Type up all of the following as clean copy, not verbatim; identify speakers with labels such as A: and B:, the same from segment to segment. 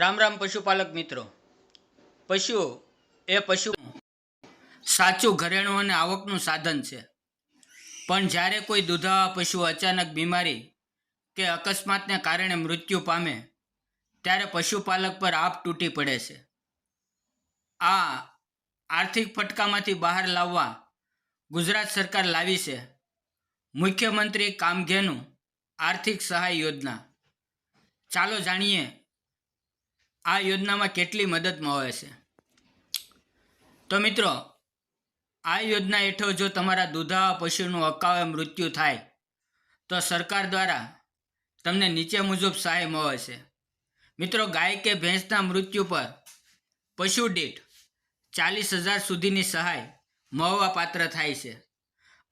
A: રામ રામ પશુપાલક મિત્રો. પશુઓ એ પશુ સાચું ઘરેણું અને આવકનું સાધન છે. પણ જ્યારે કોઈ દૂધાવા પશુ અચાનક બીમારી કે અકસ્માતને કારણે મૃત્યુ પામે ત્યારે પશુપાલક પર આપ તૂટી પડે છે. આ આર્થિક ફટકામાંથી બહાર લાવવા ગુજરાત સરકાર લાવી છે મુખ્યમંત્રી કામધેનુ આર્થિક સહાય યોજના. ચાલો જાણીએ આ યોજનામાં કેટલી મદદ મળે છે. તો મિત્રો, આ યોજના હેઠળ જો તમારા દૂધાવા પશુનું અકાળે મૃત્યુ થાય તો સરકાર દ્વારા તમને નીચે મુજબ સહાય મળે છે. મિત્રો, ગાય કે ભેંસના મૃત્યુ પર પશુ દીઠ 40,000 સુધીની સહાય મળવા પાત્ર થાય છે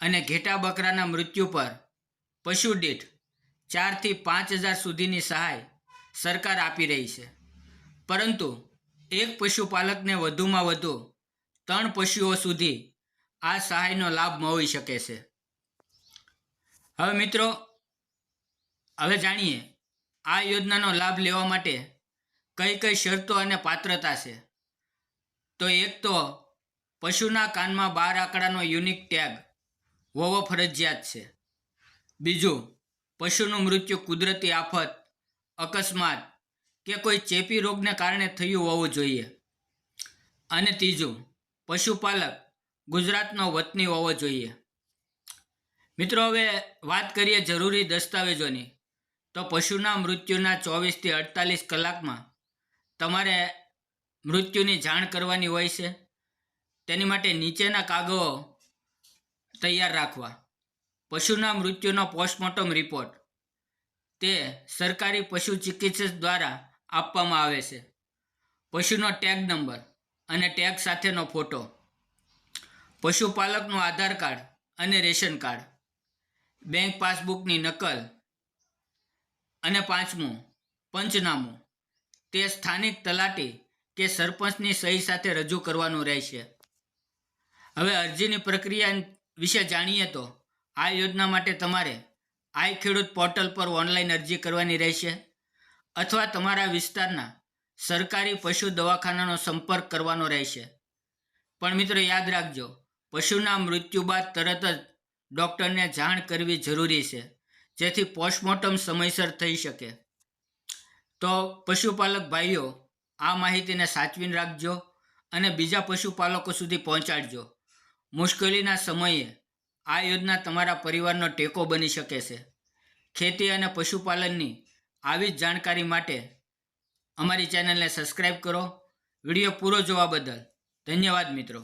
A: અને ઘેટા બકરાના મૃત્યુ પર પશુ દીઠ 4,000 થી 5,000 સુધીની સહાય સરકાર આપી રહી છે. પરંતુ એક પશુપાલકને વધુમાં વધુ 3 પશુઓ સુધી આ સહાયનો લાભ મળી શકે છે. હવે મિત્રો, હવે જાણીએ આ યોજનાનો લાભ લેવા માટે કઈ કઈ શરતો અને પાત્રતા છે. તો એક તો પશુના કાનમાં 12 આંકડાનો યુનિક ટેગ હોવો ફરજિયાત છે. બીજું, પશુનું મૃત્યુ કુદરતી આફત, અકસ્માત કે કોઈ ચેપી રોગને કારણે થયું હોવું જોઈએ. અને ત્રીજું, પશુપાલક ગુજરાતનો વતની હોવો જોઈએ. મિત્રો, હવે વાત કરીએ જરૂરી દસ્તાવેજોની. તો પશુના મૃત્યુના 24 થી 48 કલાકમાં તમારે મૃત્યુની જાણ કરવાની હોય છે. તેની માટે નીચેના કાગળો તૈયાર રાખવા. પશુના મૃત્યુનો પોસ્ટમોર્ટમ રિપોર્ટ તે સરકારી પશુ ચિકિત્સક દ્વારા આપવામાં આવે છે. પશુનો ટેગ નંબર અને ટેગ સાથેનો ફોટો, પશુપાલકનું આધાર કાર્ડ અને રેશન કાર્ડ, બેંક પાસબુકની નકલ અને 5મું, પંચનામું તે સ્થાનિક તલાટી કે સરપંચની સહી સાથે રજૂ કરવાનું રહેશે. હવે અરજીની પ્રક્રિયા વિશે જાણીએ તો આ યોજના માટે તમારે આઈ ખેડૂત પોર્ટલ પર ઓનલાઈન અરજી કરવાની રહેશે અથવા તમારા વિસ્તારના સરકારી પશુ દવાખાનાનો સંપર્ક કરવાનો રહેશે. પણ મિત્રો, યાદ રાખજો, પશુના મૃત્યુ બાદ તરત જ ડૉક્ટરને જાણ કરવી જરૂરી છે, જેથી પોસ્ટમોર્ટમ સમયસર થઈ શકે. તો પશુપાલક ભાઈઓ, આ માહિતીને સાચવીને રાખજો અને બીજા પશુપાલકો સુધી પહોંચાડજો. મુશ્કેલીના સમયે આ યોજના તમારા પરિવારનો ટેકો બની શકે છે. ખેતી અને પશુપાલનની આવી જ જાણકારી માટે અમારી ચેનલને સબસ્ક્રાઈબ કરો. વિડીયો પૂરો જોવા બદલ ધન્યવાદ મિત્રો.